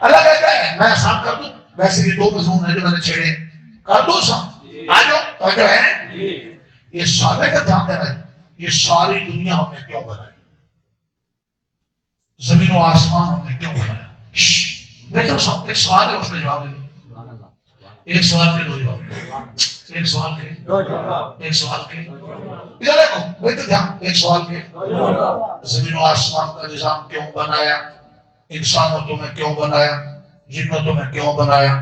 اللہ کہتا ہے میں آسان کر دوں، ویسے بھی دو مضمون ہیں جو میں نے چھیڑے، کر دو آسان، آ جاؤ توجہ ہے۔ یہ سارے کا دھیان دینا ہے، یہ ساری دنیا ہم نے کیوں بنائی، زمین و آسمان ہم نے کیوں بنایا؟ دیکھو سب ایک سوال ہے، اس میں جواب دے، ایک سوال کے دو جواب، ایک سوال کے ایک سوال کے ادھر دیکھو بیٹھو دھیان، ایک سوال کے زمین و آسمان کا نظام کیوں بنایا، انسانوں میں کیوں بنایا، جنتوں میں کیوں بنایا،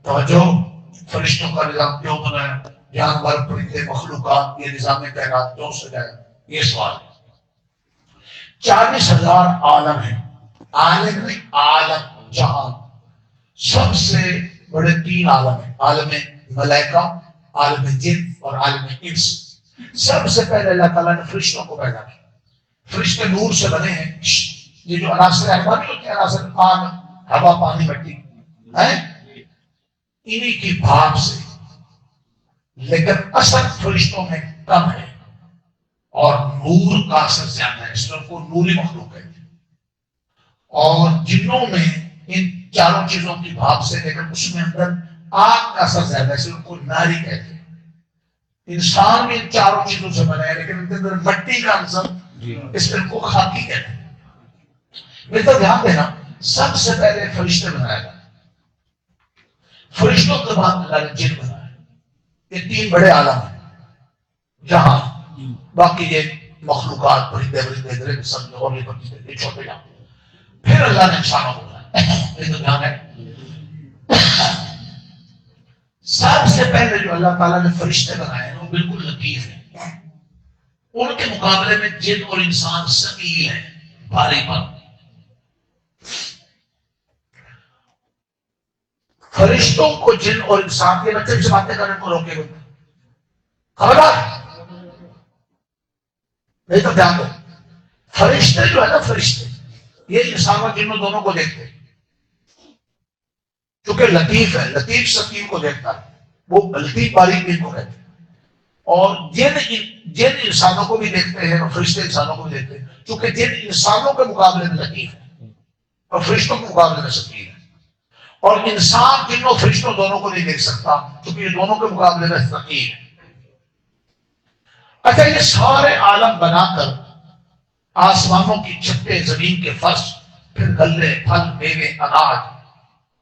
توجہ، فرشتوں کا نظام کیوں بنایا، جانور پرندے مخلوقات یہ نظام کائنات کیوں سجایا، یہ سوال ہے۔ 40,000 عالم ہیں، عالم نہیں عالم جہان، سب سے بڑے 3 عالم ہیں، عالم ملائکہ، عالم جن اور عالم انس۔ سب سے پہلے اللہ تعالیٰ نے فرشتوں کو پیدا کیا، فرشتے نور سے بنے ہیں، یہ جو عناصر احمد ہوتے ہیں، عناصر آگ ہوا پانی مٹی ہیں، انہی کی بھاپ سے، لیکن اثر فرشتوں میں کم ہے اور نور کا اثر زیادہ ہے، اس میں کو نوری مخلوق ہے، اور جنوں میں ان چاروں چیزوں کی بھاپ سے، لیکن اس میں اندر آگ کا اثر زیادہ ہے، اس میں کو ناری کہتے ہیں۔ انسان بھی ان چاروں چیزوں سے بنا ہے، لیکن ان کے اندر مٹی کا عنصر، اس میں کو خاکی کہتے ہیں۔ بہتر دھیان دینا، سب سے پہلے فرشتے بنایا گیا، فرشتوں کے بعد اللہ نے جن بنایا، یہ 3 بڑے عالم ہیں، جہاں باقی یہ مخلوقات پرندے ورندے درندے سب اور یہ چھوٹے جہاں، پھر اللہ نے انسانوں کو بنایا۔ یہ تو دھیان ہے، سب سے پہلے جو اللہ تعالیٰ نے فرشتے بنائے ہیں وہ بالکل لطیف ہیں، ان کے مقابلے میں جن اور انسان ثقیل ہیں، بھاری پن۔ فرشتوں کو جن اور انسان کے بچے سے باتیں کرنے کو روکے ہوئے، خبردار نہیں تو دھیان دو، فرشتے جو ہے نا، فرشتے یہ انسان اور جنوں دونوں کو دیکھتے ہیں، چونکہ لطیف ہے، لطیف ثقیل کو دیکھتا ہے، وہ لطیف باریک دل کو کہتے ہیں، اور جن انسانوں کو بھی دیکھتے ہیں اور فرشتے انسانوں کو بھی دیکھتے ہیں، چونکہ جن انسانوں کے مقابلے میں لطیف ہے اور فرشتوں کے مقابلے میں ثقیل ہے، اور انسان جنوں فرشتوں دونوں کو نہیں دیکھ سکتا کیونکہ یہ دونوں کے مقابلے میں ثقیل ہے۔ اچھا، یہ سارے عالم بنا کر آسمانوں کی چھتیں، زمین کے فرش، پھر غلے پھل میوے اناج،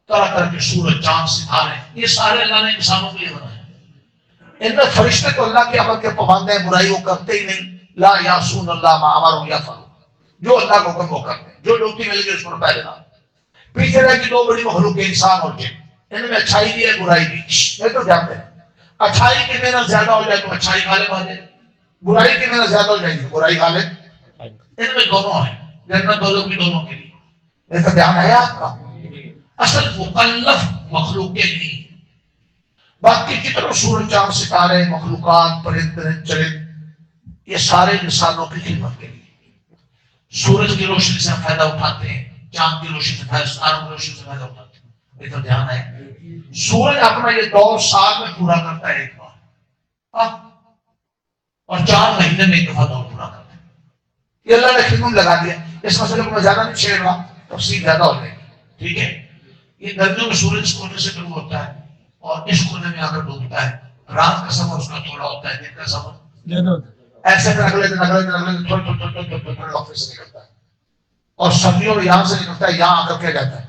طرح طرح کے سورج چاند ستارے، یہ سارے اللہ نے انسانوں کے لیے بنائے۔ ان میں فرشتے تو اللہ کے امر کے پابند ہیں، برائی وہ کرتے ہی نہیں، لا یعصون اللہ ما امرهم یفعلون، جو اللہ کا حکم وہ کرتے ہیں، جو ڈیوٹی مل گئی اس پر پہلے نہ۔ پیچھے رہ کی 2 بڑی مخلوق ہیں، انسان اور جن، ان میں اچھائی بھی ہے برائی بھی، یہ تو جانتے ہیں۔ اچھائی کی محنت زیادہ ہو جائے تو اچھائی غالب آ جائے، برائی کی محنت زیادہ ہو جائے گی برائی غالب، ان میں دونوں ہیں، جنت دوزخ بھی دونوں کے لیے، یہ تو دھیان ہے آپ کا۔ اصل مکلف مخلوق کے لیے، باقی جتنے سورج چاند ستارے مخلوقات پرندے چرند یہ سارے انسانوں کی خدمت کے لیے۔ سورج کی روشنی سے ہم فائدہ اٹھاتے ہیں، چاند کی روشنی سے فائدہ، ستاروں کی روشنی سے فائدہ اٹھاتے ہیں، یہ تو دھیان ہے۔ سورج اپنا یہ دور سال میں پورا کرتا ہے ایک بار، اور چاند مہینے میں ایک دفعہ دور پورا کرتا ہے، یہ اللہ نے خدمت لگا دیا۔ اس مسئلے کو میں زیادہ نہیں چھیڑ رہا، تفصیل زیادہ ہو جائے گی، ٹھیک ہے۔ یہ گرمیوں میں سورج اس کونے سے شروع ہوتا ہے اور اس کونے میں آ کر ڈوبتا ہے، رات کا سفر اس کا تھوڑا ہوتا ہے، دن کا سفر زیادہ ہوتا ہے، ایسے کر اگلے دن تھوڑے وقت سے نکلتا ہے، اور سردیوں میں یہاں سے نکلتا ہے یہاں آ کر کیا جاتا ہے،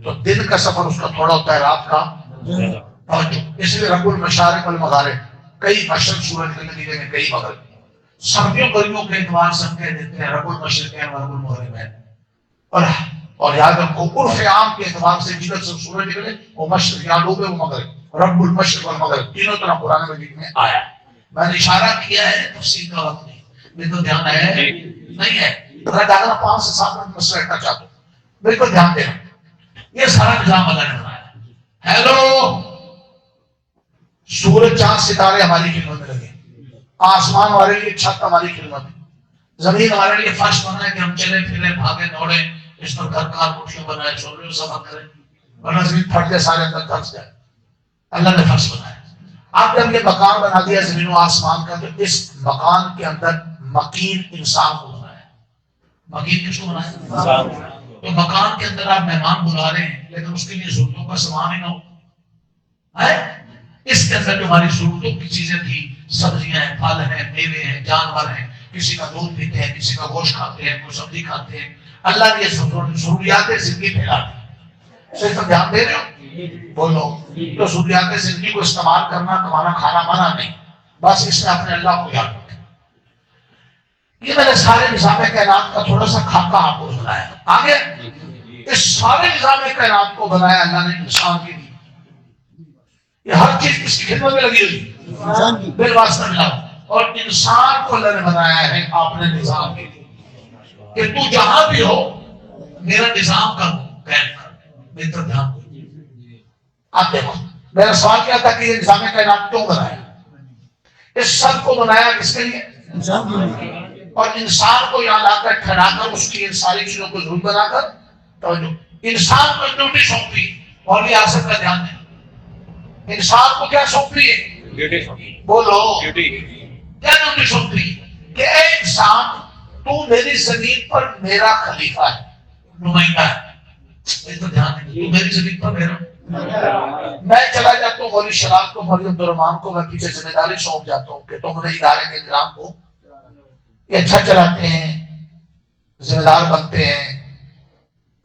تو دن کا سفر اس کا تھوڑا ہوتا ہے، رات کا توجہ۔ اس لیے رب المشارق والمغارب، کئی مشرق سورج کے نتیجے میں کئی مغرب، سردیوں گرمیوں کے اعتبار سے ہم کہہ دیتے ہیں رب المشرقین ورب المغربین، اور یاد رکھو عرف عام کے اعتبار سے جدھر سے سورج نکلے وہ مشرق یا ڈوبے وہ مغرب، رب المشرق والمغرب تینوں طرح قرآن مجید میں آیا۔ میں نے اشارہ کیا ہے، تفصیل کا وقت نہیں، یہ تو دھیان ہے نہیں ہے، اگر 5 سے 7 منٹ مسئلہ رکھنا چاہتا ہوں، بالکل دھیان دینا، یہ سارا نظام اللہ نے بنایا۔ ہیلو، سورج چاند ستارے ہماری خدمت میں لگے، آسمان ہمارے لیے چھت ہماری خدمت میں، زمین ہمارے لیے فرش بنا ہے کہ ہم چلے پھرے بھاگے دوڑے، اس پر گھر کار کوٹھیاں بنائے، سولے سفر کریں، ورنہ زمین پھٹ جائے سارے اندر دھنس جائے، اللہ نے فرش بنایا۔ اب جب یہ مکان بنا دیا زمین و آسمان کا، تو اس مکان کے اندر مکین انسان کو بنایا۔ مکین کس کو بنایا؟ تو مکان کے اندر آپ مہمان بلا رہے ہیں لیکن اس کے لیے ضرورتوں کا سامان ہی نہ ہو ہے، اس کے اندر جو ہماری ضرورتوں کی چیزیں تھی، سبزیاں ہیں، پھل ہیں، میوے ہیں، جانور ہیں، کسی کا دودھ پیتے ہیں، کسی کا گوشت کھاتے ہیں، کوئی سبزی کھاتے ہیں، اللہ نے یہ ضروریات زندگی پھیلا دی. صرف دھیان دے رہے ہو بولو. تو ضروریات زندگی کو استعمال کرنا، کمانا کھانا منع نہیں، بس اس میں اپنے اللہ کو یاد رکھیں. یہ میں نے سارے نظام کائنات کا تھوڑا سا خاکہ آپ کو بنایا. آگے اس سارے نظام کائنات کو بنایا اللہ نے انسان کے لیے. یہ ہر چیز کس کی خدمت میں لگی ہوئی؟ بالواسطہ ملا. اور انسان کو اللہ نے بنایا ہے اپنے نظام کے لیے کہ تو جہاں بھی ہو میرا نظام کا قائم کر. میری طرف دھیان دو. آپ دیکھو میرا سوال کیا تھا کہ یہ نظام کائنات کیوں بنایا؟ اس سب کو بنایا کس کے لیے؟ انسان کے لیے. اور انسان کو یاد آ کر ٹھہرا کر اس کی ان ساری چیزوں کو ضرور بنا کر توجہ انسان کو ڈیوٹی سونپی. اور یہ آسف کا دھیان دیں، انسان کو کیا سونپی ہے؟ بولو کیا ڈیوٹی سونپی کہ اے انسان تو میری زمین پر میرا خلیفہ ہے، نمائندہ ہے. تو دھیان دیں تو میری زمین پر میرا، میں چلا جاتا ہوں مولی شراب کو، مولی عبدالرحمان کو میں پیچھے ذمہ داری سونپ جاتا ہوں کہ تم نے ادارے کے انتظام کو یہ اچھا چلاتے ہیں، ذمہ دار بنتے ہیں،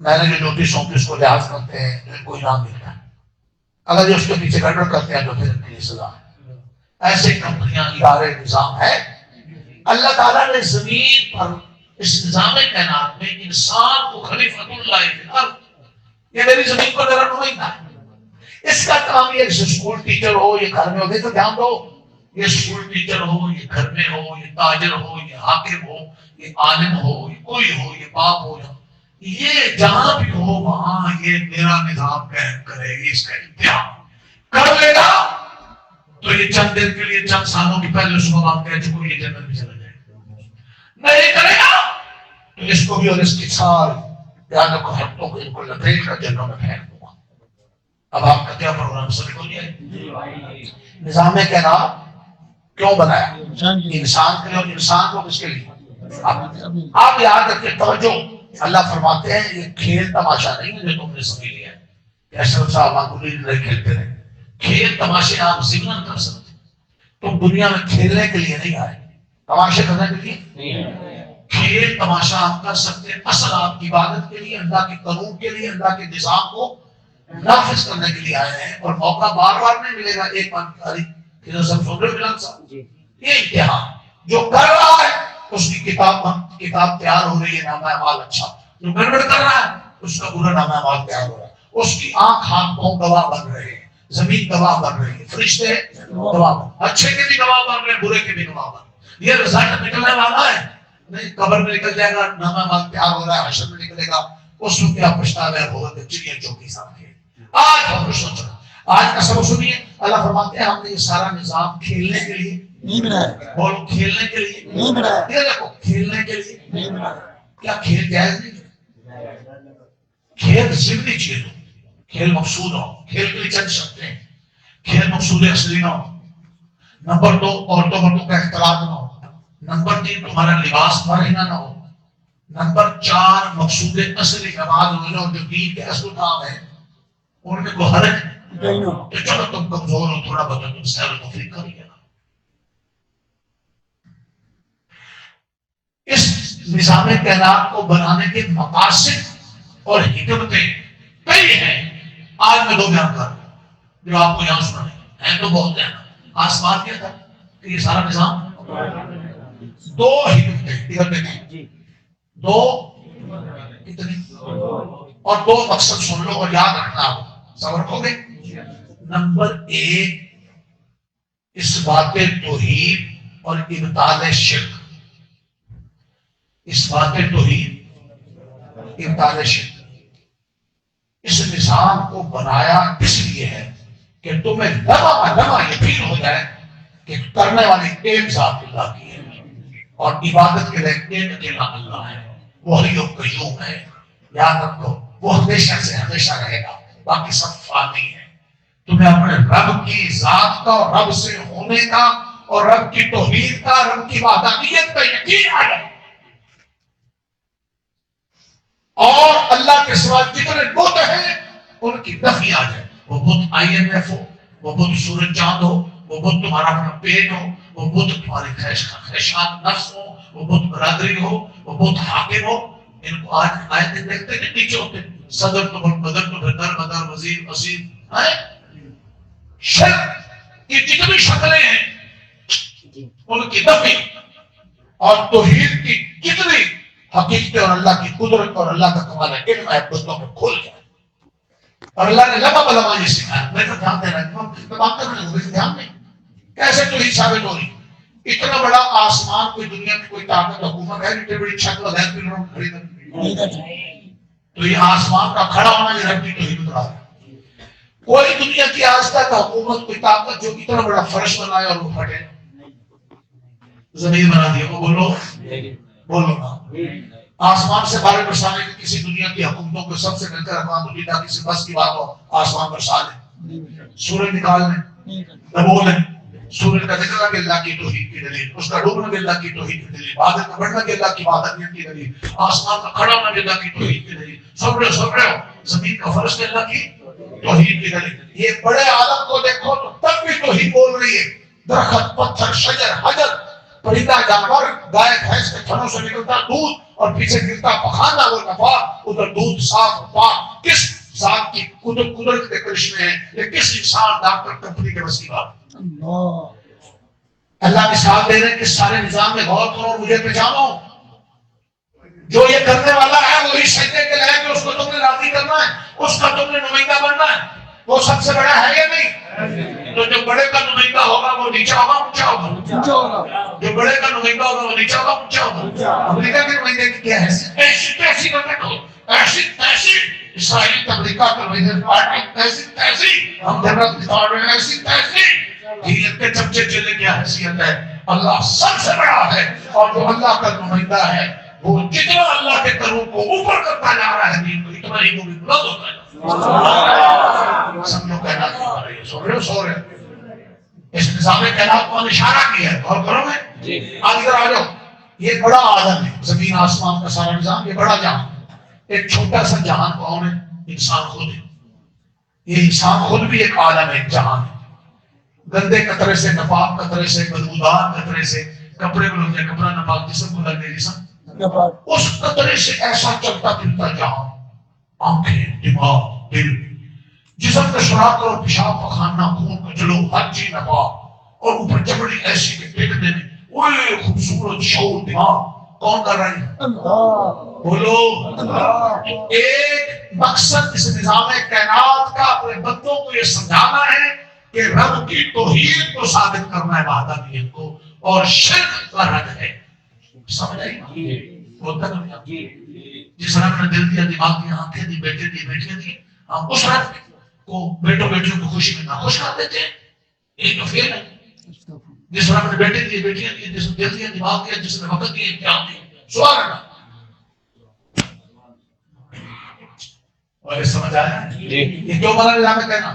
میں نے جو ڈیوٹی سونپی اس کو لحاظ کرتے ہیں، ان کو انعام ملتا ہے. اگر یہ اس کے پیچھے گڑبڑ کرتے ہیں تو پھر ان کے لیے سزا ہے. ایسے کمپنیاں ادارے نظام ہے. اللہ تعالیٰ نے زمین پر اس نظام کائنات میں انسان کو خلیفۃ اللہ فی الارض، یہ میری زمین پر میرا نمائندہ ہے. اس کا کام یہ اسکول ٹیچر ہو، یہ گھر میں ہو. تو دھیان دو، یہ اسکول ٹیچر ہو، یہ گھر میں ہو، یہ تاجر ہو، یہ حاکم ہو، یہ عالم ہو، یہ کوئی ہو، یہ باپ ہو، یہ جہاں بھی ہو وہاں یہ میرا نظام قائم کرے گی. اس کا امتحان کر لے گا تو یہ چند دن کے لیے، چند سالوں کے پہلے اس کو آپ کہہ چکو یہ جنت میں چلا جائے گا. نہیں کرے گا تو اس کو بھی اور اس کی سال یاد رکھو ہفتوں کو ان کو لپیٹ کر جنوں میں پھینک دوں گا. اب آپ کا کیا پروگرام سمجھ کو نہیں ہے؟ نظام کائنات کیوں بنایا؟ انسان کے لیے. اور انسان کو کس کے لیے؟ آپ یاد رکھیں توجہ. اللہ فرماتے ہیں یہ کھیل تماشا نہیں ہے جو تم نے سمجھ لیا ہے کہ اشرف صاحب آپ نہیں کھیلتے رہے. کھیل تماشے آپ ضمن کر سکتے. تم دنیا میں کھیلنے کے لیے نہیں آئے، تماشے کرنے کے لیے نہیں آئے. کھیل تماشا آپ کر سکتے ہیں، اصل آپ کی عبادت کے لیے، اللہ کے قانون کے لیے، اللہ کے نظام کو نافذ کرنے کے لیے آئے ہیں. اور موقع بار بار نہیں ملے گا. ایک بار یہ امتحان جو کر رہا ہے اس کی کتاب تیار ہو رہی ہے، نامہ اعمال اچھا. جو گڑبڑ کر رہا ہے اس کا برا نامہ اعمال تیار ہو رہا ہے. اس کی آنکھ ہاتھ پاؤں گواہ بن رہے ہیں، زمین گواہ بن رہی ہے، فرشتے گواہ بن، اچھے کے بھی گواہ بن رہے ہیں، برے کے بھی گواہ بن رہے ہیں. یہ رزلٹ نکلنے والا ہے. نہیں قبر میں نکل جائے گا، نامہ اعمال تیار ہو رہا ہے، حشر میں نکلے گا. اس وقت کیا پچھتاوا ہے، بہت چڑیا چوکی سامنے. آج ہم سوچ رہے آج کا سبق سنیے. اللہ فرماتے ہیں ہم نے یہ سارا نظام کھیلنے کے لیے نہیں بنایا. بولو کھیلنے کے لیے نہیں بنایا. یہ دیکھو کھیلنے کے لیے نہیں بنایا. کیا کھیل جائز نہیں؟ کھیل ضمنی چیز ہو، کھیل مقصود ہو، کھیل کے لیے چل سکتے ہیں. کھیل مقصود اصلی نہ ہو. نمبر 2 عورتوں مردوں کا اختلاط نہ ہو. نمبر 3 تمہارا لباس مہینہ نہ ہو. نمبر 4 مقصود اصلی نماز روزہ اور جو دین کے اصل کام ہے ان میں کوئی حرج نہیں ہو. تو چلو تم کمزور ہو، تھوڑا بہت تم سیر و تفریح کر لیا. اس نظام کائنات کو بنانے کے مقاصد اور حکمتیں کئی ہیں. آج میں 2 بیان کر جو آپ کو یہاں سنانے ہیں تو بہت ہیں. آسمان کیا تھا کہ یہ سارا نظام 2 حکمتیں 2 کتنی اور 2 مقصد سن لو اور یاد رکھنا. سب رکھو گے. نمبر 1 اس بات توحید اور ابطال شرک. اس بات توحید ابطال شرک. اس نظام کو بنایا اس لیے ہے کہ تمہیں لمحہ یقین ہو جائے کہ کرنے والی ایک ذات اللہ کی ہے اور عبادت کے لیے ایک اکیلا اللہ ہے. وہ حی و قیوم ہے. یاد رکھو وہ ہمیشہ سے ہمیشہ رہے گا، باقی سب فانی ہے. تمہیں اپنے رب کی ذات کا اور رب سے ہونے کا اور رب کی توحید کا، رب کی وحدانیت کا یقین آ جائے. اور اللہ کے سوا جتنے بت ہیں ان کی نفی آ جائے. وہ بت IMF ہو، وہ بت سورج چاند ہو، وہ بت تمہارا اپنا پیٹ ہو، وہ بت تمہاری خواہشات نفس ہو، وہ بت برادری ہو، وہ بت حاکم ہو. ان کو آج آئے دیکھتے کہ نیچے ہوتے صدر تو بدر تو بدر بدر وزیر وزیر شرک کی جتنی شکلیں ہیں ان کی نفی اور توحید کی جتنی حقیقت اور اللہ کی قدرت اور اللہ کا کمال ہے علم ہے بندوں میں کھل جائے. اور اللہ نے لمبا لمبا یہ سکھایا. میں تو دھیان دے رہا ہوں، میں بات کر رہا ہوں، دھیان نہیں کیسے توحید ثابت ہو رہی. اتنا بڑا آسمان کوئی دنیا کی کوئی طاقت حکومت ہے اتنی بڑی چھت وغیرہ پھر لوگ کھڑی کریں تو یہ آسمان کا کھڑا ہونا یہ رب کی توحید بتا رہا ہے. کوئی دنیا کی آج تک حکومت کوئی طاقت جو اتنا بڑا فرش بنائے اور وہ پھٹے زمین بنا دیا. وہ بولو نا. آسمان سے بارش برسانے کی کسی دنیا کی حکومتوں کو سب سے مل کر اقوام متحدہ کسی بس کی بات ہو آسمان برسا لیں، سورج نکال لیں، ڈبو لیں. سورج کا نکلنا بھی اللہ کی توحید کی دلیل، اس کا ڈوبنا بھی اللہ کی توحید کی دلیل، بادل کا بڑھنا بھی اللہ کی وحدانیت کی دلیل، آسمان کا کھڑا ہونا بھی اللہ کی توحید کی دلیل. سن رہے ہو زمین کا فرش بھی اللہ کی توحید کی دلیل. یہ بڑے عالم کو دیکھو تو تب بھی توحید بول رہی ہے. درخت، پتھر، شجر، حجر، پرندہ، جانور، گائے بھینس کے تھنوں سے نکلتا دودھ اور پیچھے گرتا پخانا وہ نفا، ادھر دودھ صاف پاک. کس ذات کی قدرت کے کرشمے ہیں یہ کس انسان ڈاکٹر کمپنی کے بس کی بات. اللہ مثال دے رہے ہیں کہ سارے نظام میں غور کرو اور مجھے پہچانو. جو یہ کرنے والا ہے وہی سجدے کے لائق ہے، اس کو تم نے راضی کرنا ہے، اس کا تم نے نمائندہ بننا ہے. وہ سب سے بڑا ہے یا نہیں؟ تو جو بڑے کا نمائندہ ہوگا وہ نیچا ہوگا اونچا ہوگا؟ جو بڑے کا نمائندہ ہوگا وہ نیچا ہوگا اونچا ہوگا؟ امریکہ کے نمائندے کی کیا ہے؟ ایسی تیسی گورنمنٹ ہو، ایسی تیسی اسرائیل امریکہ کا نمائندے پارٹی، ایسی تیسی ہم جنرل دفاع میں ایسی تیسی یہ کے چمچے چلے کیا حیثیت ہے. اللہ سب سے بڑا ہے اور جو اللہ کا نمائندہ ہے وہ جتنا اللہ کے کروں کو اوپر کرتا جا رہا ہے دین کو اتنا ہی وہ بھی بلند ہوتا ہے. سب لوگ کہنا کر رہے ہیں سو رہے اس نظام کائنات کو اشارہ کیا ہے. غور کرو میں آج ادھر آ جاؤ. یہ بڑا عالم ہے، زمین آسمان کا سارا نظام، یہ بڑا جہان. ایک چھوٹا سا جہان کون ہے؟ انسان خود ہے. یہ انسان خود بھی ایک عالم ہے، ایک جہان ہے. گندے قطرے سے، نپاک قطرے سے، بدبودار قطرے سے کپڑے کو لگ جائے کپڑا نپاک، جسم کو لگ جائے جسم اس قطرے سے ایسا چلتا پھرتا جہاں. آنکھیں، دماغ، دل، جسم کا شراک اور پیشاب پخانا، خون کا جلو، ہر چیز نپاک اور اوپر چمڑی ایسی کہ دیکھنے میں وہ خوبصورت شعور دماغ کون کر رہے ہیں؟ اللہ. بولو. ایک مقصد اس نظام کائنات کا اپنے بندوں کو یہ سمجھانا ہے کہ رب کی توحید کو ثابت کرنا ہے، وحدانیت کو، اور شرک کا رد ہے. سمجھ آئی؟ بولتا نہیں جس رب نے دل دیا، دماغ دیا، آنکھیں دی، بیٹے دی، بیٹیاں دی، ہم اس رب کو بیٹوں بیٹیوں کو خوشی میں ناخوش کر دیتے ہیں. یہ تو فیل ہے. جس رب نے بیٹے دیے، بیٹیاں دی، جس نے دل دیا، دماغ دیا، جس نے وقت دیا، امتحان دی، سوال ہے. اور یہ سمجھ آیا؟ یہ کیوں بنا نظام ہے کہنا؟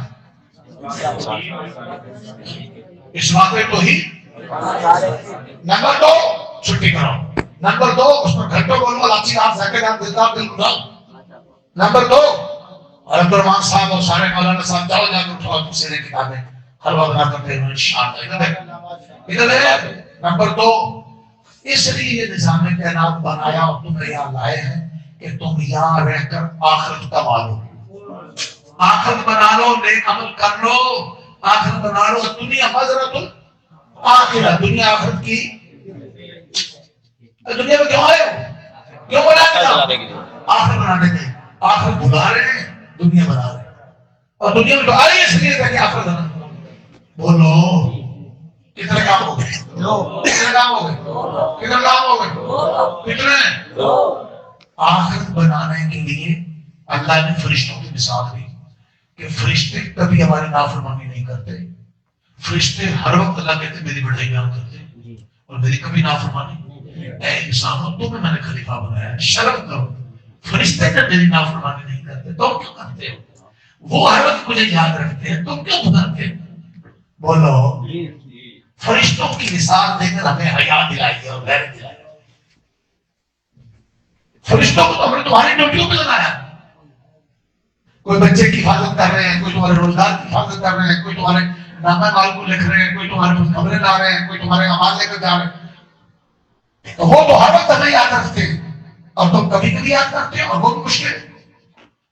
اس واقعے کو ہی نمبر 2 چھٹی کرو. نمبر 2 اس میں گھنٹوں بولو لاچی رات سیکنڈ آپ دلدار دل اٹھاؤ. نمبر 2 عبد الرحمان صاحب اور سارے مولانا صاحب جاؤ جا کے اٹھاؤ دوسرے کتابیں حلوہ بنا کرتے ہیں انشاءاللہ. ادھر ہے. نمبر 2 اس لیے یہ نظام کائنات بنایا اور تمہیں یہاں لائے ہیں کہ تم یہاں رہ کر آخرت کما لو. آخرت بنا لو، نیک عمل کر لو، آخرت بنا لو. دنیا حضرت آخرت، دنیا آخرت کی. دنیا میں کیوں آئے ہو؟ کیوں بنانے کے لیے؟ آخرت بنانے کے لیے. آخرت بلا رہے ہیں، دنیا بنا رہے ہیں. اور دنیا میں تو آئی اس لیے کہ آخرت بنا. بولو کتنے کام ہو گئے؟ کتنے کام ہو گئے؟ کتنے کام ہو گئے؟ کتنے؟ آخرت بنانے کے لیے اللہ نے فرشتوں کی مثال دی کہ فرشتے کبھی ہماری نافرمانی نہیں کرتے. فرشتے ہر وقت اللہ کہتے میری بڑائی بیان کرتے اور میری کبھی نافرمانی. اے انسانوں تمہیں میں نے خلیفہ بنایا ہے، شرم کرو. فرشتے جب میری نافرمانی نہیں کرتے تم کیوں کرتے ہو؟ وہ ہر وقت مجھے یاد رکھتے ہیں، تم کیوں کرتے ہو؟ بولو. فرشتوں کی مثال دے کر ہمیں حیا دلائی ہے اور غیرت دلائی ہے. فرشتوں کو تو ہم نے تمہاری ڈیوٹیوں پہ لگایا. کوئی بچے کی حفاظت کر رہے ہیں, کوئی تمہارے روزگار کی حفاظت کر رہے ہیں, کوئی تمہارے نامہ مال کو لکھ رہے ہیں, کوئی تمہارے خبریں لا رہے ہیں, کوئی تمہارے اعمال لے کر جا رہے ہیں. تو وہ تو ہر وقت ہمیں یاد رکھتے ہیں اور تم کبھی کبھی یاد کرتے ہیں, اور وہ بھی مشکل ہے.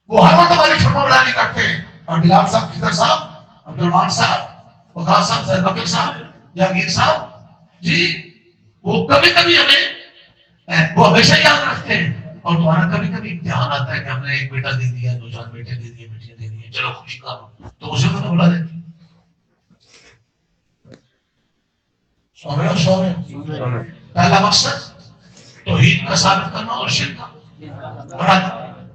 وہ ہر وقت ہماری فرمانبرداری کرتے ہیں. اور بلال صاحب, فضر صاحب, عبد الرحمان صاحب, وقاص صاحب, زید بکر صاحب, جہانگیر صاحب, جی وہ کبھی کبھی ہمیں, وہ ہمیشہ یاد رکھتے ہیں. اور تمہارا کبھی کبھی امتحان آتا ہے کہ ہم نے ایک بیٹا دے دیا, 2-4 بیٹے دے دیے, بیٹیاں دے دی, چلو خوشی کا تو اسے تو بلا دیتے. پہلا مقصد توحید کا ثابت کرنا اور شرک کا.